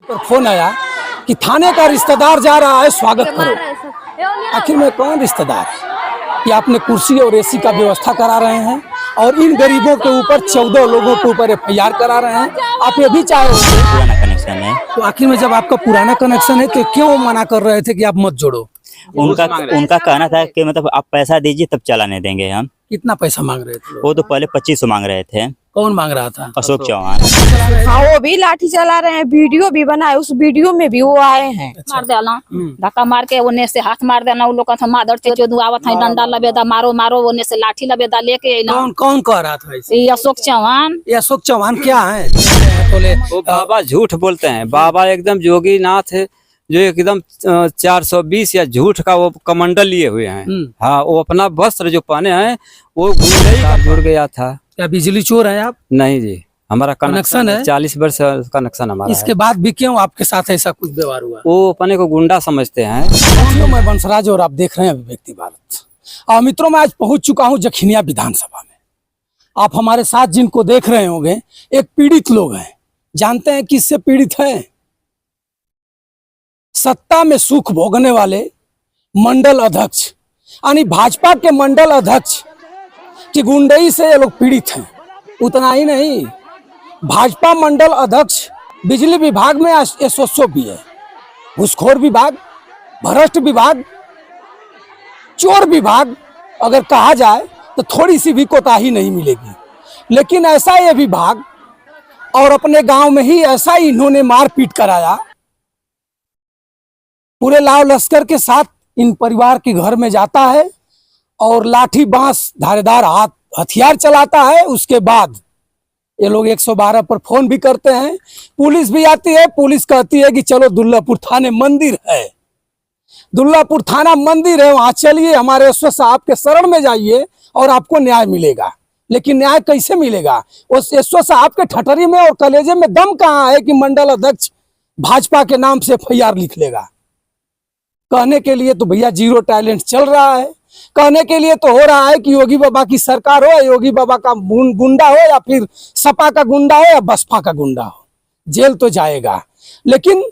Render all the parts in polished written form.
पर फोन आया कि थाने का रिश्तेदार जा रहा है, स्वागत करो। आखिर में कौन रिश्तेदार है कि आपने कुर्सी और एसी का व्यवस्था करा रहे हैं और इन गरीबों के ऊपर 14 लोगों के ऊपर FIR करा रहे हैं। आप ये भी चाहे होंगे पुराना कनेक्शन है, तो आखिर में जब आपका पुराना कनेक्शन है तो क्यों मना कर रहे थे कि आप मत जोड़ो? उनका कहना था कि मतलब आप पैसा दीजिए तब चलाने देंगे हम। कितना पैसा मांग रहे थे? वो तो पहले 2500 मांग रहे थे। कौन मांग रहा था? अशोक चौहान। हाँ, वो भी लाठी चला रहे हैं, वीडियो भी बनाए, उस वीडियो में भी वो आए हैं। मार देला धक्का मार के ओने से हाथ मार देना। उ लोग मादर थे जो दुआवत है, डंडा लबेदा मारो मारो, ओने से लाठी लबेदा लेके ना। कौन कौन कह रहा था इसे? ये अशोक चौहान। ये अशोक चौहान क्या है? बोले वो बाबा झूठ बोलते हैं। बाबा एकदम जोगी नाथ है जो एकदम 420 या झूठ का वो कमंडल लिए हुए हैं। हाँ, वो अपना वस्त्र जो पहने हैं वो गुंडई का जुड़ गया था। क्या बिजली चोर है आप? नहीं जी, हमारा कनेक्शन है? 40 वर्ष कनेक्शन हमारा इसके बाद भी क्यों आपके साथ ऐसा कुछ व्यवहार हुआ? वो अपने को गुंडा समझते हैं। साथियों, मैं बंसराज और आप देख रहे हैं अभिव्यक्ति भारत। और मित्रों, मैं आज पहुंच चुका हूं जखनिया विधानसभा में। आप हमारे साथ जिनको देख रहे होंगे एक पीड़ित लोग हैं। जानते हैं किससे पीड़ित है? सत्ता में सुख भोगने वाले मंडल अध्यक्ष यानी भाजपा के मंडल अध्यक्ष की गुंडई से ये लोग पीड़ित हैं। उतना ही नहीं, भाजपा मंडल अध्यक्ष बिजली विभाग में एसोसियो भी है, घूसखोर विभाग, भ्रष्ट विभाग, चोर विभाग अगर कहा जाए तो थोड़ी सी भी कोताही नहीं मिलेगी। लेकिन ऐसा ये विभाग और अपने गांव में ही ऐसा ही इन्होंने मारपीट कराया। पूरे लाव लश्कर के साथ इन परिवार के घर में जाता है और लाठी बांस धारेदार हथियार चलाता है। उसके बाद ये लोग 112 पर फोन भी करते हैं, पुलिस भी आती है। पुलिस कहती है कि चलो दुल्लापुर थाने मंदिर है, दुल्लापुर थाना मंदिर है, वहां चलिए, हमारे एसओ साहब के शरण में जाइए और आपको न्याय मिलेगा। लेकिन न्याय कैसे मिलेगा? उस एसओ साहब के ठटरी में और कलेजे में दम कहाँ है कि मंडल अध्यक्ष भाजपा के नाम से FIR लिख लेगा? कहने के लिए तो भैया जीरो टैलेंट चल रहा है। कहने के लिए तो हो रहा है कि योगी बाबा की सरकार हो, योगी बाबा का गुंडा हो, या फिर सपा का गुंडा हो या बसपा का गुंडा हो, जेल तो जाएगा। लेकिन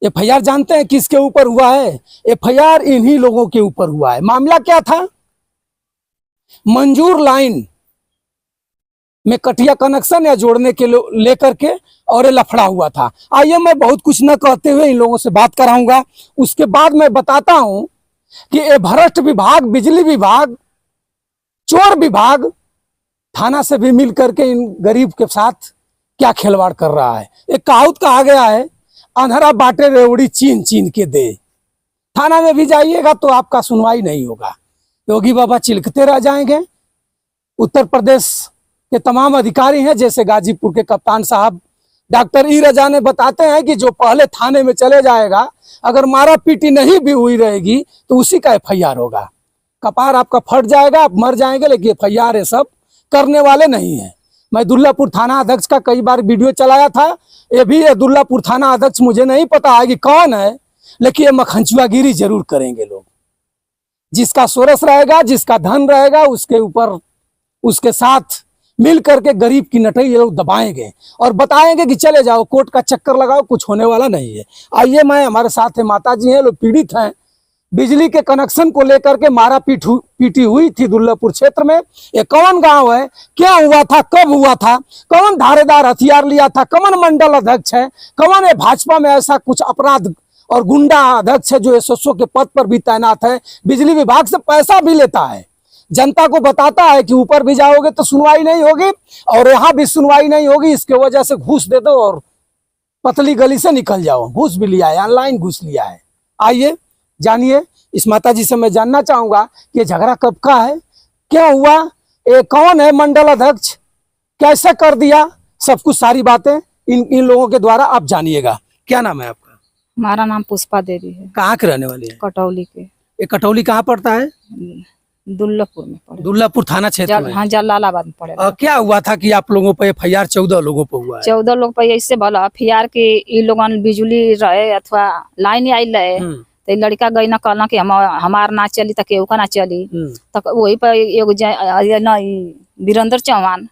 FIR जानते हैं किसके ऊपर हुआ है? FIR इन्हीं लोगों के ऊपर हुआ है। मामला क्या था? मंजूर लाइन में कटिया कनेक्शन या जोड़ने के लेकर के और ये लफड़ा हुआ था। आइए, मैं बहुत कुछ न कहते हुए इन लोगों से बात कराऊंगा। उसके बाद मैं बताता हूं कि ये भ्रष्ट विभाग, बिजली विभाग, चोर विभाग थाना से भी मिल करके इन गरीब के साथ क्या खिलवाड़ कर रहा है। एक कहावत कहा गया है, अंधेरा बांटे रेवड़ी चीन चीन के दे। थाना में भी जाइएगा तो आपका सुनवाई नहीं होगा, योगी बाबा चिल्कते रह जाएंगे। उत्तर प्रदेश के तमाम अधिकारी हैं, जैसे गाजीपुर के कप्तान साहब डॉक्टर ई रजा ने बताते हैं कि जो पहले थाने में चले जाएगा, अगर मारा पीटी नहीं भी हुई रहेगी तो उसी का FIR होगा। कपार आपका फट जाएगा, आप मर जाएंगे, लेकिन FIR ये सब करने वाले नहीं है। मैं दुल्लापुर थाना अध्यक्ष का कई बार वीडियो चलाया था। ये भी ये दुल्लापुर थाना अध्यक्ष मुझे नहीं पता है कि कौन है, लेकिन ये मखंचुआगिरी जरूर करेंगे लोग। जिसका सोरस रहेगा, जिसका धन रहेगा, उसके ऊपर उसके साथ मिल करके गरीब की नटई ये लोग दबाएंगे और बताएंगे कि चले जाओ, कोर्ट का चक्कर लगाओ, कुछ होने वाला नहीं है। आइए, मैं हमारे साथ है माता जी हैं, लोग पीड़ित हैं। बिजली के कनेक्शन को लेकर के मारा पीटी हुई थी दुल्लापुर क्षेत्र में। ये कौन गांव है, क्या हुआ था, कब हुआ था, कौन धारेदार हथियार लिया था, कौन मंडल अध्यक्ष है, कौन है भाजपा में ऐसा कुछ अपराध और गुंडा अध्यक्ष है जो एसओ के पद पर भी तैनात है, बिजली विभाग से पैसा भी लेता है, जनता को बताता है कि ऊपर भी जाओगे तो सुनवाई नहीं होगी और यहाँ भी सुनवाई नहीं होगी, इसके वजह से घूस दे दो और पतली गली से निकल जाओ। घूस भी लिया है, ऑनलाइन घूस लिया है। आइए जानिए, इस माता जी से मैं जानना चाहूंगा कि ये झगड़ा कब का है, क्या हुआ, ये कौन है मंडल अध्यक्ष, कैसे कर दिया, सब कुछ सारी बातें इन लोगों के द्वारा आप जानिएगा। क्या नाम है आपका? हमारा नाम पुष्पा देवी है। कहाँ के रहने वाले हैं? कटौली के। ये कटौली कहाँ पड़ता है? दुल्लापुर में पड़े। दुल्लापुर थाना क्षेत्र में। हाँ, जलालाबाद में पड़े। क्या हुआ था कि आप लोगों पर FIR 14 लोगों पर हुआ है? 14 लोग पर ऐसे भला FIR के इ लोगन बिजली रहे अथवा लाइन आइल रहे, तो लड़का गई ना कहला कि हमार ना चली तो केहू का ना चली। तक वही पर एगो वीरेंद्र चौहान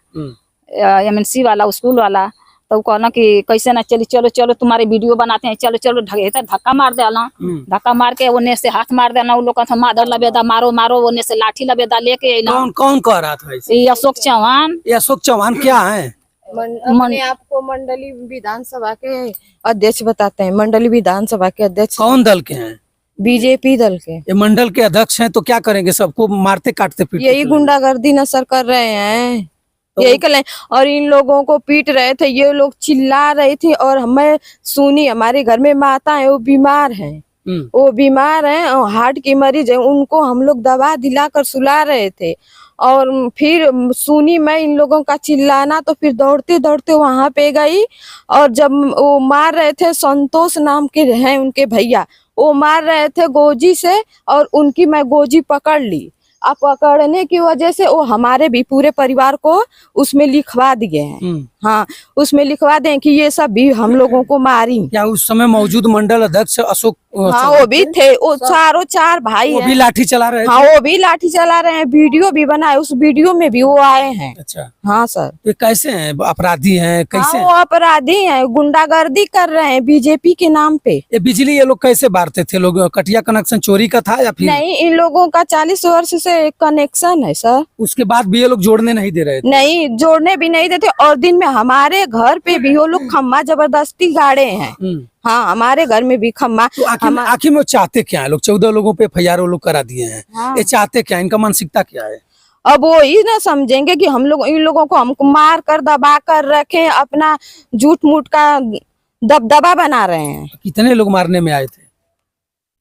MNC वाला, स्कूल वाला, तो वो कहना कि कैसे ना चली, चलो चलो तुम्हारे वीडियो बनाते हैं, चलो चलो धक्का मार देना, धक्का मार के ओने से हाथ मार देना, उन लोग का मादर लबेदा मारो मारो, ओने से लाठी लबेदा लेके अइना। कौन कौन कह रहा था ऐसे? ये अशोक चौहान। ये अशोक चौहान क्या है? अपने आपको मंडली विधानसभा के अध्यक्ष बताते हैं, मंडली विधानसभा के अध्यक्ष, कौन दल के हैं? बीजेपी दल के। ये मंडल के अध्यक्ष हैं, तो क्या करेंगे? सबको मारते काटते पीटते यही चलेंगे? गुंडागर्दी नसर कर रहे हैं, यही कर रहे हैं। और इन लोगों को पीट रहे थे, ये लोग चिल्ला रही थी, और हमें सुनी, हमारे घर में माता है वो बीमार है, वो बीमार है और हार्ट की मरीज है, उनको हम लोग दवा दिलाकर सुला रहे थे। और फिर सुनी मैं इन लोगों का चिल्लाना, तो फिर दौड़ते दौड़ते वहां पे गई, और जब वो मार रहे थे, संतोष नाम के हैं उनके भैया, वो मार रहे थे गोजी से, और उनकी मैं गोजी पकड़ ली। अब पकड़ने की वजह से वो हमारे भी पूरे परिवार को उसमें लिखवा दिए हैं। हाँ, उसमें लिखवा दें कि ये सब भी हम लोगों को मारी। क्या उस समय मौजूद मंडल अध्यक्ष अशोक हाँ, वो भी थे, वो चारों चार भाई वो हैं। भी लाठी चला रहे थे? हाँ, वो भी लाठी चला रहे हैं, वीडियो भी बनाए, उस वीडियो में भी वो आए हैं। अच्छा, हाँ सर। ये कैसे हैं? अपराधी हैं? कैसे हाँ, वो अपराधी हैं, गुंडागर्दी कर रहे हैं बीजेपी के नाम पे। ये बिजली ये लोग कैसे बांटते थे? लोग कटिया कनेक्शन चोरी का था या फिर? नहीं, इन लोगों का 40 वर्ष से कनेक्शन है सर। उसके बाद भी ये लोग जोड़ने नहीं दे रहे थे? नहीं, जोड़ने भी नहीं देते, और दिन में हमारे घर पे भी वो लोग खम्मा जबरदस्ती गाड़े हैं। हाँ, हमारे घर में भी खम्मा। तो आखिर में वो चाहते क्या है? लोग 14 लोगों पे FIR वो लोग करा दिए हैं। हाँ। ये चाहते क्या? इनका मानसिकता क्या है? अब वो ही ना समझेंगे कि हम लोग, इन लोगों को हमको मार कर दबा कर रखे, अपना झूठ मूठ का दबदबा बना रहे हैं। कितने लोग मारने में आए थे?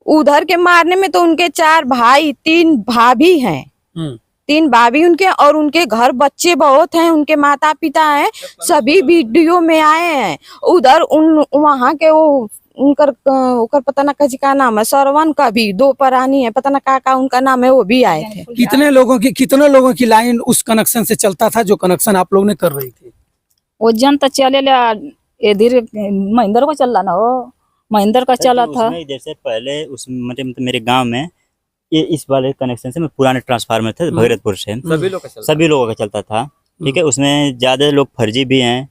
उधर के मारने में तो उनके 4 भाई 3 भाभी हैं, 3 भाभी उनके, और उनके घर बच्चे बहुत हैं, उनके माता पिता हैं, सभी वीडियो में आए हैं। उधर वहाँ के वो उनकर पता ना का नाम है, सरवन का भी 2 परानी है, पता ना का उनका नाम है, वो भी आए थे। कितने लोगों की लाइन उस कनेक्शन से चलता था जो कनेक्शन आप लोग ने कर रही थी? वो जन तो चले इधर महेंद्र को चल रहा ना, वो महेंद्र का चला था। जैसे पहले उस मतलब मेरे गांव में ये इस वाले कनेक्शन से, मैं पुराने ट्रांसफार्मर थे भगीरथपुर से, सभी लोगों का चलता था। ठीक है, उसमें ज्यादा लोग फर्जी भी हैं,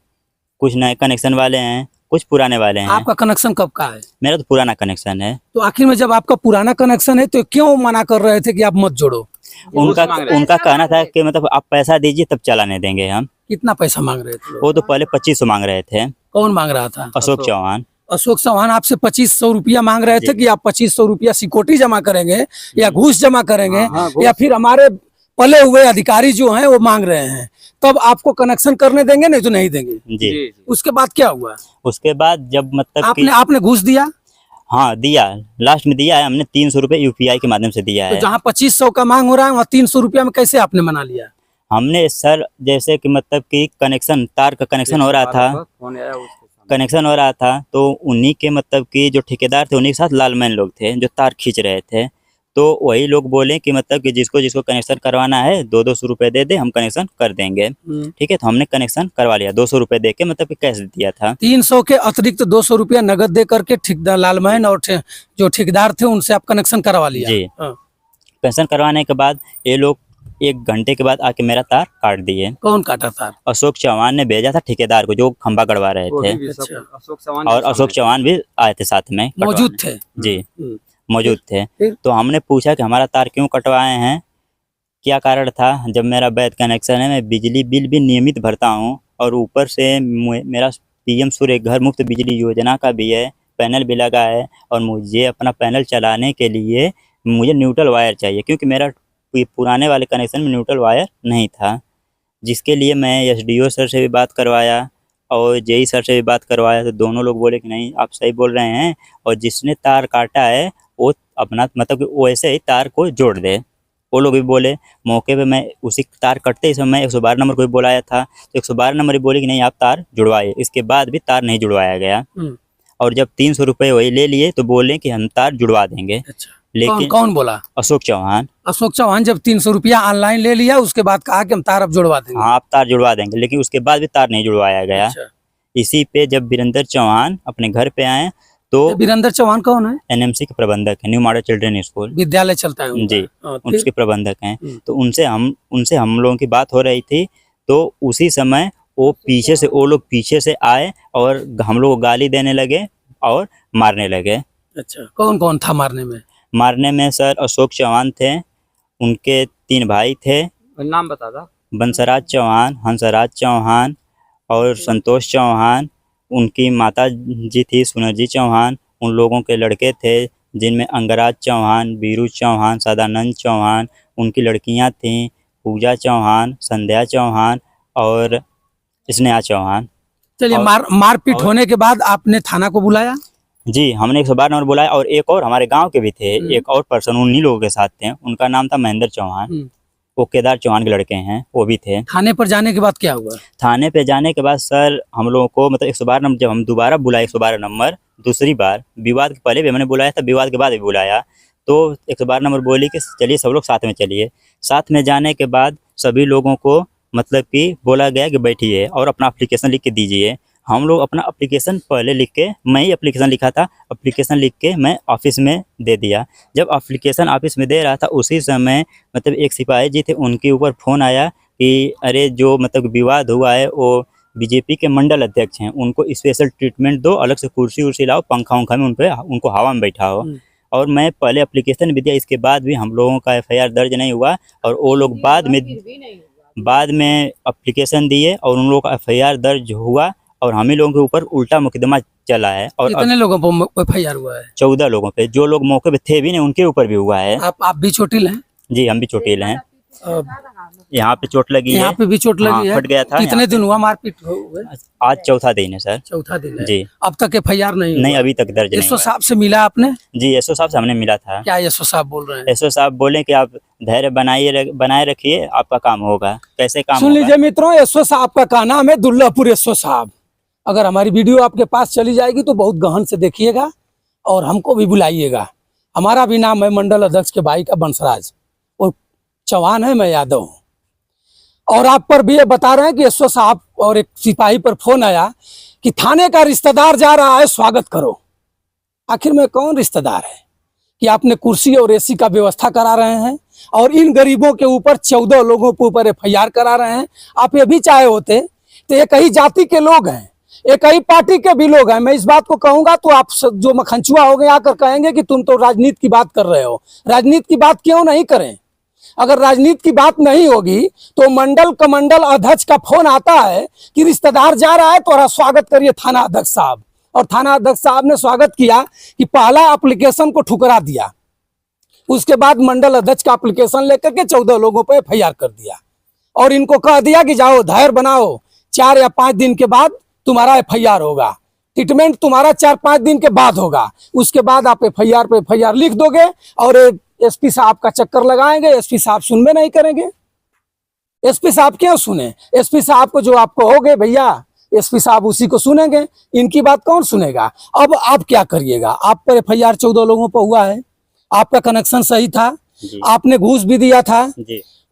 कुछ नए कनेक्शन वाले हैं, कुछ पुराने वाले हैं। आपका कनेक्शन कब का है? मेरा तो पुराना कनेक्शन है। तो आखिर में जब आपका पुराना कनेक्शन है तो क्यों मना कर रहे थे कि आप मत जोड़ो? उनका कहना था कि मतलब आप पैसा दीजिए तब चलाने देंगे हम। कितना पैसा मांग रहे थे? वो तो पहले 2500 मांग रहे थे। कौन मांग रहा था? अशोक चौहान। अशोक चौहान आपसे 2500 रुपया मांग रहे थे कि आप 2500 रुपया सिक्योरिटी जमा करेंगे या घूस जमा करेंगे, या फिर हमारे पले हुए अधिकारी जो हैं वो मांग रहे हैं, तब आपको कनेक्शन करने देंगे, नहीं तो नहीं देंगे। जी। उसके बाद क्या हुआ? उसके बाद जब मतलब आपने घूस दिया? हाँ, दिया, लास्ट में दिया है हमने 300 रुपये UPI के माध्यम से दिया है। तो जहाँ 2500 का मांग हो रहा है वहाँ 300 रुपया में कैसे आपने मना लिया? हमने सर जैसे कि मतलब कि कनेक्शन, तार का कनेक्शन हो रहा था, तो उन्हीं के मतलब कि जो ठेकेदार थे उन्हीं के साथ लालमैन लोग थे जो तार खींच रहे थे। तो वही लोग बोले कि मतलब कि जिसको जिसको कनेक्शन करवाना है 200 रुपये दे दे, हम कनेक्शन कर देंगे। ठीक है, तो हमने कनेक्शन करवा लिया 200 रुपये दे के, मतलब कि कैश दिया था। 300 के अतिरिक्त 200 रुपया नगद दे करके ठेकेदार लालमैन और जो ठेकेदार थे उनसे आप कनेक्शन करवा लिया? जी। कनेक्शन करवाने के बाद ये लोग 1 घंटे के बाद आके मेरा तार काट दिए। कौन काटा तार? अशोक चौहान ने भेजा था ठेकेदार को जो खंबा गड़वा रहे थे। और अशोक चौहान भी आए थे साथ में, मौजूद थे? जी, मौजूद थे। तो हमने पूछा कि हमारा तार क्यों कटवाए हैं, क्या कारण था। जब मेरा वैध कनेक्शन है, मैं बिजली बिल भी नियमित भरता हूँ, और ऊपर से मेरा PM सूर्य घर मुफ्त बिजली योजना का भी है, पैनल भी लगा है, और मुझे अपना पैनल चलाने के लिए मुझे न्यूट्रल वायर चाहिए, क्योंकि मेरा पुराने वाले कनेक्शन में न्यूट्रल वायर नहीं था, जिसके लिए मैं SDO सर से भी बात करवाया और JE सर से भी बात करवाया। तो दोनों लोग बोले कि नहीं, आप सही बोल रहे हैं, और जिसने तार काटा है वो अपना मतलब कि वैसे ही तार को जोड़ दे। वो लोग भी बोले। मौके पे मैं उसी तार कटते ही समय मैं 112 नंबर को भी बुलाया था, तो 112 नंबर ही बोले कि नहीं आप तार जुड़वाइए। इसके बाद भी तार नहीं जुड़वाया गया, और जब 300 रुपये वही ले लिए तो बोले कि हम तार जुड़वा देंगे। अच्छा, लेकिन कौन बोला? अशोक चौहान। अशोक चौहान जब 300 रुपया ऑनलाइन ले लिया उसके बाद कहा कि हम तार अब जुड़वा देंगे। हाँ, आप तार जुड़वा देंगे, लेकिन उसके बाद भी तार नहीं जुड़वाया गया। अच्छा। इसी पे जब वीरेंद्र चौहान अपने घर पे आए तो वीरेंद्र चौहान कौन है? NMC के प्रबंधक है, न्यू मॉडल चिल्ड्रन स्कूल विद्यालय चलता है उनका। जी, उसके प्रबंधक हैं। तो उनसे हम लोगों की बात हो रही थी, तो उसी समय वो लोग पीछे से आए और हम लोग को गाली देने लगे और मारने लगे। अच्छा, कौन कौन था मारने में? मारने में सर अशोक चौहान थे, उनके 3 भाई थे, नाम बता दो। बंसराज चौहान, हंसराज चौहान और संतोष चौहान। उनकी माता जी थी सुनरजी चौहान। उन लोगों के लड़के थे जिनमें अंगराज चौहान, बीरू चौहान, सदानंद चौहान। उनकी लड़कियां थीं पूजा चौहान, संध्या चौहान और स्नेहा चौहान। चलिए, और- मारपीट होने के बाद आपने थाना को बुलाया? जी, हमने 112 नंबर बुलाया और एक और हमारे गांव के भी थे, एक और पर्सन उन्हीं लोगों के साथ थे, उनका नाम था महेंद्र चौहान। वो केदार चौहान के लड़के हैं, वो भी थे। थाने पर जाने के बाद क्या हुआ? थाने पे जाने के बाद सर हम लोगों को मतलब 112 नंबर, जब हम दोबारा बुलाए 112 नंबर दूसरी बार, विवाद के पहले भी हमने बुलाया था, विवाद के बाद भी बुलाया, तो 112 नंबर बोली कि चलिए सब लोग साथ में चलिए। साथ में जाने के बाद सभी लोगों को मतलब कि बोला गया कि बैठिए और अपना एप्लीकेशन लिख के दीजिए। हम लोग अपना एप्लीकेशन पहले लिख के, मैं ही एप्लीकेशन लिखा था, एप्लीकेशन लिख के मैं ऑफिस में दे दिया। जब एप्लीकेशन ऑफिस में दे रहा था उसी समय मतलब एक सिपाही जी थे, उनके ऊपर फ़ोन आया कि अरे जो मतलब विवाद हुआ है वो बीजेपी के मंडल अध्यक्ष हैं, उनको स्पेशल ट्रीटमेंट दो, अलग से कुर्सी उर्सी लाओ, पंखा उंखा में उनको हवा में बैठाओ। और मैं पहले एप्लीकेशन भी दिया, इसके बाद भी हम लोगों का FIR दर्ज नहीं हुआ और वो लोग बाद में एप्लीकेशन दिए और उन लोगों का FIR दर्ज हुआ और हम ही लोगों के ऊपर उल्टा मुकदमा चला है। और कितने लोगों पर FIR हुआ है? 14 लोगों पे, जो लोग मौके पे थे भी नहीं उनके ऊपर भी हुआ है। आप भी चोटिल हैं? जी, हम भी चोटिल हैं। अब यहाँ पे चोट लगी है, यहाँ पे भी चोट लगी हाँ, है? फट गया था। कितने दिन हुआ मारपीट हुए? आज चौथा दिन है सर। चौथा दिन है। जी, अब तक FIR नहीं नहीं हुआ? अभी तक दर्ज नहीं एसओ हुआ। साहब से मिला आपने? जी, एसओ साहब से हमने मिला था। क्या एसओ साहब बोल रहे हैं? एसओ साहब बोले कि आप धैर्य बनाए रखिए, आपका काम होगा। कैसे काम सुन होगा? लीजिए मित्रों, एसओ साहब का का नाम है दुल्लापुर एसओ साहब। अगर हमारी वीडियो आपके पास चली जाएगी तो बहुत गहन से देखिएगा और हमको भी बुलाइएगा। हमारा भी नाम है मंडल अध्यक्ष के भाई का बंसराज, और चौहान है, मैं यादव हूँ। और आप पर भी ये बता रहे हैं कि एसओ साहब और एक सिपाही पर फोन आया कि थाने का रिश्तेदार जा रहा है, स्वागत करो। आखिर में कौन रिश्तेदार है कि आपने कुर्सी और AC का व्यवस्था करा रहे हैं और इन गरीबों के ऊपर 14 लोगों के ऊपर FIR करा रहे हैं? आप ये भी चाहे होते तो एक ही जाति के लोग हैं, एक ही पार्टी के भी लोग हैं। मैं इस बात को कहूंगा तो आप जो मखंचुआ हो गए आकर कहेंगे कि तुम तो राजनीति की बात कर रहे हो। राजनीति की बात क्यों नहीं करें? अगर राजनीति की बात नहीं होगी तो मंडल कमंडल अध्यक्ष का फोन आता है कि रिश्तेदार जा रहा है तो स्वागत करिए थाना अध्यक्ष साहब। और थाना अध्यक्ष साहब ने स्वागत किया कि पहला एप्लीकेशन को ठुकरा दिया, उसके बाद मंडल अध्यक्ष का एप्लीकेशन लेकर के 14 लोगों पर FIR कर दिया और इनको कह दिया कि जाओ धैर्य बनाओ, 4 या 5 दिन के बाद तुम्हारा FIR होगा, ट्रीटमेंट तुम्हारा 4-5 दिन के बाद होगा। उसके बाद आप FIR पे FIR लिख दोगे और SP साहब का चक्कर लगाएंगे। SP साहब सुनबे नहीं करेंगे। SP साहब क्यों सुने? SP साहब को जो आप कहोगे भैया, SP साहब उसी को सुनेंगे, इनकी बात कौन सुनेगा? अब आप क्या करिएगा? आप पर FIR 14 लोगों पर हुआ है, आपका कनेक्शन सही था, आपने घूस भी दिया था,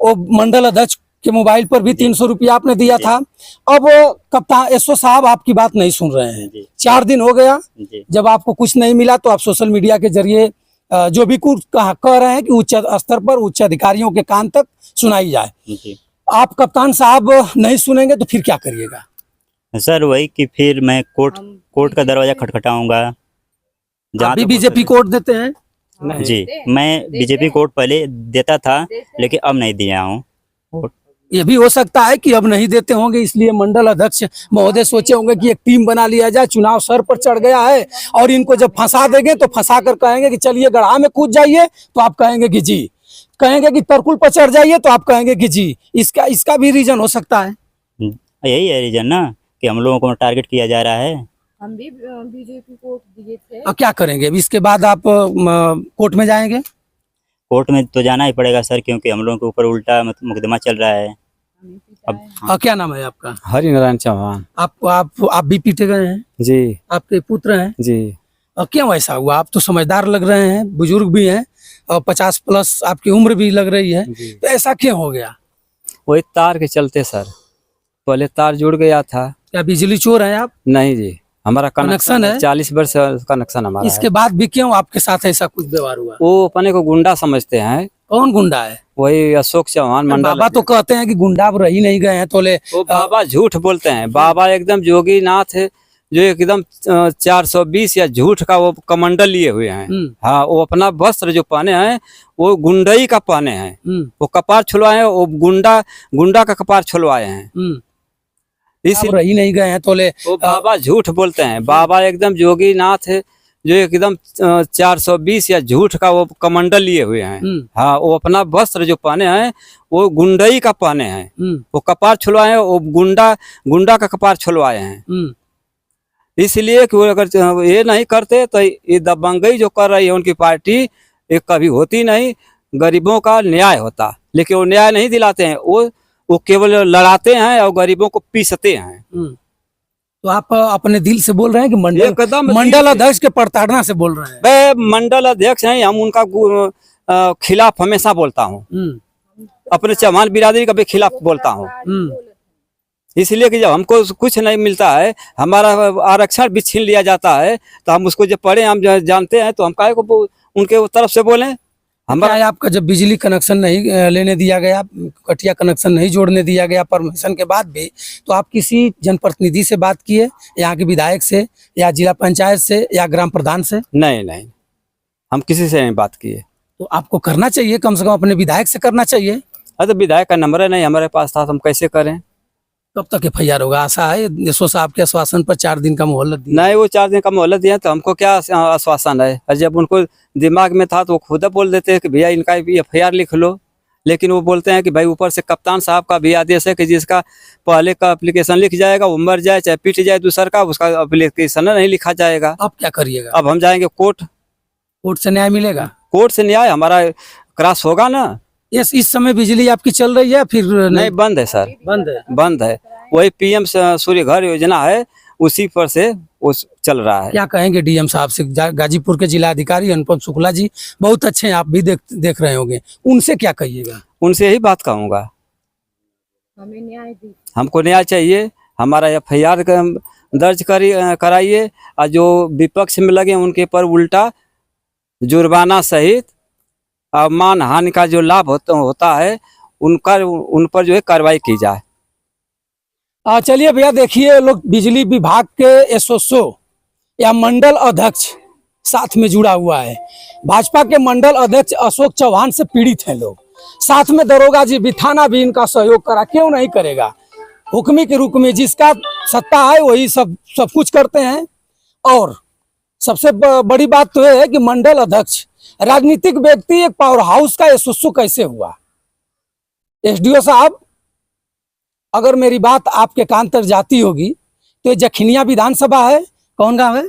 वो मंडल अध्यक्ष के मोबाइल पर भी 300 रुपया आपने दिया था। अब कप्तान एसओ साहब आपकी बात नहीं सुन रहे हैं। 4 दिन हो गया, जब आपको कुछ नहीं मिला तो आप सोशल मीडिया के जरिए जो भी कुछ कह रहे हैं कि उच्च स्तर पर उच्च अधिकारियों के कान तक सुनाई जाए। आप कप्तान साहब नहीं सुनेंगे तो फिर क्या करिएगा? सर वही कि फिर मैं कोर्ट का दरवाजा खटखटाऊंगा। आप भी बीजेपी कोर्ट देते हैं? जी, मैं बीजेपी कोर्ट पहले देता था लेकिन अब नहीं दिया हूँ। ये भी हो सकता है कि अब नहीं देते होंगे, इसलिए मंडल अध्यक्ष महोदय सोचे होंगे कि एक टीम बना लिया जाए, चुनाव सर पर चढ़ गया है और इनको जब फंसा देंगे तो फंसा कर कहेंगे कि चलिए गढ़ा में कूद जाइए तो आप कहेंगे कि जी, कहेंगे कि तरकुल पर चढ़ जाइए तो आप कहेंगे कि जी। इसका भी रीजन हो सकता है। यही है रीजन ना कि हम लोगों को टारगेट किया जा रहा है। हम भी बीजेपी कोर्ट दिए थे। अब क्या करेंगे? अभी इसके बाद आप कोर्ट में जाएंगे? कोर्ट में तो जाना ही पड़ेगा सर, क्योंकि हम लोगों के ऊपर उल्टा मुकदमा चल रहा है। अब क्या नाम है आपका? हरि नारायण चौहान। आप भी पीटे गए हैं? जी। आपके पुत्र हैं? जी। क्यों ऐसा हुआ? आप तो समझदार लग रहे हैं, बुजुर्ग भी हैं और 50 प्लस आपकी उम्र भी लग रही है, तो ऐसा क्यों हो गया? वही तार के चलते सर, पहले तार जुड़ गया था। क्या बिजली चोर है आप? नहीं जी, हमारा कनेक्शन है, 40 वर्ष कनेक्शन हमारा। इसके बाद भी क्यों आपके साथ ऐसा कुछ व्यवहार हुआ? वो अपने को गुंडा समझते हैं, कौन गुंडा है? वही अशोक चौहान मंडल बाबा तो कहते हैं कि गुंडा अब रही नहीं गए हैं, तो ले वो बाबा झूठ बोलते हैं। बाबा एकदम जोगी नाथ है, जो एकदम 420 या झूठ का वो कमंडल लिए हुए हैं। हाँ, वो अपना वस्त्र जो पहने हैं वो गुंडई का पहने हैं। वो कपार छुलवाए हैं, वो गुंडा का कपार छुलवाए हैं। इस रही नहीं गए हैं, तो ले वो बाबा झूठ बोलते हैं। बाबा एकदम जोगी नाथ है, जो एकदम 420 या झूठ का वो कमंडल लिए हुए हैं। हाँ, वो अपना वस्त्र जो पहने हैं वो गुंडई का पहने हैं। वो कपार छुलवाए हैं, वो गुंडा का कपार छुलवाए हैं। इसलिए कि वो अगर ये नहीं करते तो ये दबंगई जो कर रही है उनकी पार्टी, ये कभी होती नहीं। गरीबों का न्याय होता, लेकिन वो न्याय नहीं दिलाते हैं। वो केवल लड़ाते हैं और गरीबों को पीसते हैं। तो आप अपने दिल से बोल रहे हैं कि एकदम मंडल अध्यक्ष के प्रताड़ना से बोल रहे हैं? मैं मंडल अध्यक्ष हैं, हम उनका खिलाफ हमेशा बोलता हूँ। अपने चौहान बिरादरी का भी खिलाफ बोलता हूँ। इसलिए कि जब हमको कुछ नहीं मिलता है, हमारा आरक्षण भी छीन लिया जाता है, तो हम उसको जब पढ़े हम जानते हैं, तो हम काहे को उनके तरफ से बोलें? हमारा आपका जब बिजली कनेक्शन नहीं लेने दिया गया, कटिया कनेक्शन नहीं जोड़ने दिया गया परमिशन के बाद भी, तो आप किसी जनप्रतिनिधि से बात किए, यहाँ के विधायक से या जिला पंचायत से या ग्राम प्रधान से? नहीं, हम किसी से नहीं बात किए। तो आपको करना चाहिए, कम से कम अपने विधायक से करना चाहिए। अरे तो विधायक का नंबर नहीं हमारे पास था, तो हम कैसे करें? कब तक FIR होगा? आशा है यशो साहब के आश्वासन पर 4 दिन का मोहलत दिया? नहीं, वो 4 दिन का मोहलत दिया, तो हमको क्या आश्वासन है? और जब उनको दिमाग में था तो वो खुद बोल देते हैं कि भैया इनका FIR लिख लो। लेकिन वो बोलते हैं कि भाई ऊपर से कप्तान साहब का भी आदेश है कि जिसका पहले का एप्लीकेशन लिख जाएगा, वो मर जाए चाहे पीट जाए दूसर का, उसका एप्लीकेशन नहीं लिखा जाएगा। अब क्या करिएगा? अब हम जाएंगे कोर्ट से न्याय मिलेगा? कोर्ट से न्याय हमारा क्रॉस होगा ना। इस समय बिजली आपकी चल रही है फिर नहीं? बंद है सर, बंद है। वही PM सूर्य घर योजना है, उसी पर से वो चल रहा है। क्या कहेंगे DM साहब से? गाजीपुर के जिला अधिकारी अनुपम शुक्ला जी बहुत अच्छे हैं, आप भी देख रहे होंगे, उनसे क्या कहिएगा? उनसे यही बात कहूँगा, हमको न्याय चाहिए। हमारा FIR दर्ज कराइए, और जो विपक्ष में लगे उनके पर उल्टा जुर्माना सहित मान हानि का जो लाभ होता है उन पर जो है कार्रवाई की जाए। चलिए भैया, देखिए लोग बिजली विभाग के SOSO या मंडल अध्यक्ष साथ में जुड़ा हुआ है। भाजपा के मंडल अध्यक्ष अशोक चौहान से पीड़ित हैं लोग, साथ में दरोगा जी भी, थाना भी इनका सहयोग करा, क्यों नहीं करेगा? हुक्मी के रूप में जिसका सत्ता है वही सब कुछ करते हैं। और सबसे बड़ी बात तो यह है कि मंडल अध्यक्ष राजनीतिक व्यक्ति एक पावर हाउस का SOSO कैसे हुआ? SDO साहब, अगर मेरी बात आपके कान तक जाती होगी तो जखनिया विधानसभा है, कौन गांव है?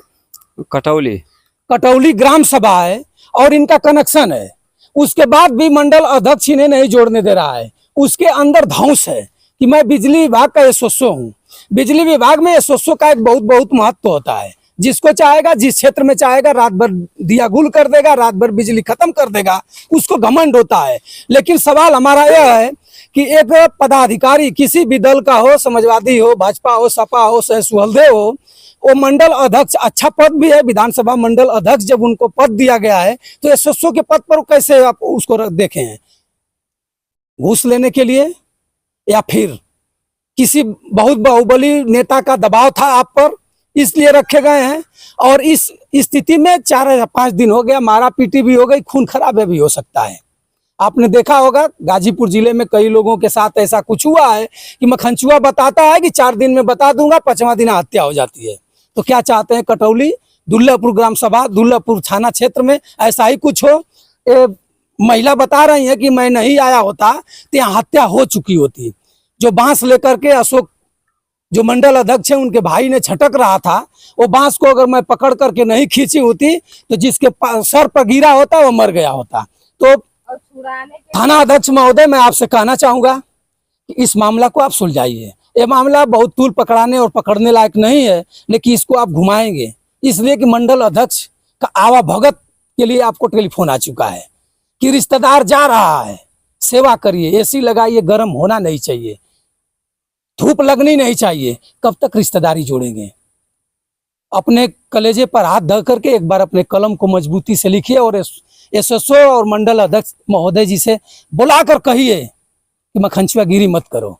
कटौली ग्राम सभा है, और इनका कनेक्शन है। उसके बाद भी मंडल अध्यक्ष इन्हें नहीं जोड़ने दे रहा है। उसके अंदर धौंस है कि मैं बिजली विभाग का SOSO हूँ। बिजली विभाग में SOSO का एक बहुत महत्व होता है। जिसको चाहेगा, जिस क्षेत्र में चाहेगा, रात भर दिया गुल कर देगा, रात भर बिजली खत्म कर देगा, उसको घमंड होता है। लेकिन सवाल हमारा यह है कि एक पदाधिकारी किसी भी दल का हो, समाजवादी हो, भाजपा हो, सपा हो, सुहलदे हो, वो मंडल अध्यक्ष, अच्छा पद भी है विधानसभा मंडल अध्यक्ष, जब उनको पद दिया गया है तो SOSO के पद पर कैसे आप उसको देखे हैं? घूस लेने के लिए या फिर किसी बहुत बाहुबली नेता का दबाव था आप पर, इसलिए रखे गए हैं? और इस स्थिति में 4 या 5 दिन हो गया, मारा पीटी भी हो गई, खून खराबे भी हो सकता है। आपने देखा होगा गाजीपुर जिले में कई लोगों के साथ ऐसा कुछ हुआ है कि मखनचुआ बताता है कि 4 दिन में बता दूंगा, 5वां दिन हत्या हो जाती है। तो क्या चाहते हैं कटौली, दुल्लापुर ग्राम सभा, दुल्लापुर थाना क्षेत्र में ऐसा ही कुछ हो? महिला बता रही है कि मैं नहीं आया होता तो यहाँ हत्या हो चुकी होती। जो बांस लेकर के अशोक, जो मंडल अध्यक्ष है, उनके भाई ने छटक रहा था, वो बांस को अगर मैं पकड़ करके नहीं खींची होती तो जिसके सर पर गिरा होता वो मर गया होता। तो थाना अध्यक्ष महोदय, मैं आपसे कहना चाहूंगा कि इस मामला को आप सुलझाइए। ये मामला बहुत तूल पकड़ाने और पकड़ने लायक नहीं है, लेकिन इसको आप घुमाएंगे इसलिए कि मंडल अध्यक्ष का आवा भगत के लिए आपको टेलीफोन आ चुका है कि रिश्तेदार जा रहा है, सेवा करिए, AC लगाइए, गर्म होना नहीं चाहिए, धूप लगनी नहीं चाहिए। कब तक रिश्तेदारी जोड़ेंगे? अपने कलेजे पर हाथ धर करके एक बार अपने कलम को मजबूती से लिखिए और एसएसओ और मंडल अध्यक्ष महोदय जी से बुलाकर कहिए कि मखनचुआगिरी मत करो।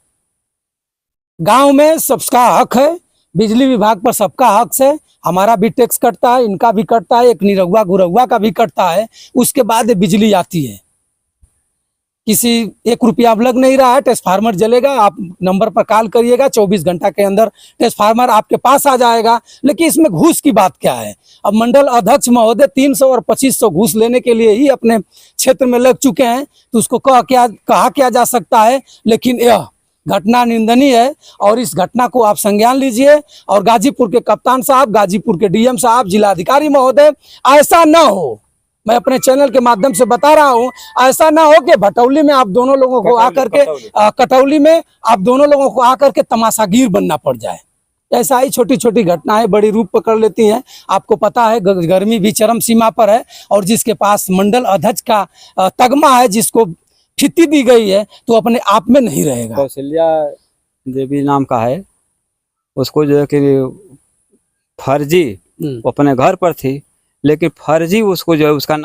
गांव में सबका हक है, बिजली विभाग पर सबका हक है, हमारा भी टैक्स कटता है, इनका भी कटता है, एक निरहुआ गुरहुआ का भी कटता है, उसके बाद बिजली आती है। किसी 1 रुपया अब लग नहीं रहा है, ट्रांसफार्मर जलेगा, आप नंबर पर कॉल करिएगा, 24 घंटा के अंदर ट्रांसफार्मर आपके पास आ जाएगा। लेकिन इसमें घूस की बात क्या है? अब मंडल अध्यक्ष महोदय 300 और 2500 घूस लेने के लिए ही अपने क्षेत्र में लग चुके हैं, तो उसको कहा क्या जा सकता है। लेकिन यह घटना निंदनीय है और इस घटना को आप संज्ञान लीजिए और गाजीपुर के कप्तान साहब, गाजीपुर के डीएम साहब, जिलाधिकारी महोदय, ऐसा ना हो, मैं अपने चैनल के माध्यम से बता रहा हूं, ऐसा ना हो कि भटौली में आप दोनों लोगों को आकर के कटौली में आप दोनों लोगों को आकर के तमाशागीर बनना पड़ जाए। ऐसा ही छोटी छोटी घटनाएं बड़ी रूप पकड़ लेती हैं। आपको पता है गर्मी भी चरम सीमा पर है और जिसके पास मंडल अध्यक्ष का तगमा है, जिसको फिती दी गई है, तो अपने आप में नहीं रहेगा। कौशल्या देवी नाम का है, उसको जो है कि फर्जी वो अपने घर पर थी, लेकिन फर्जी उसको जो है उसका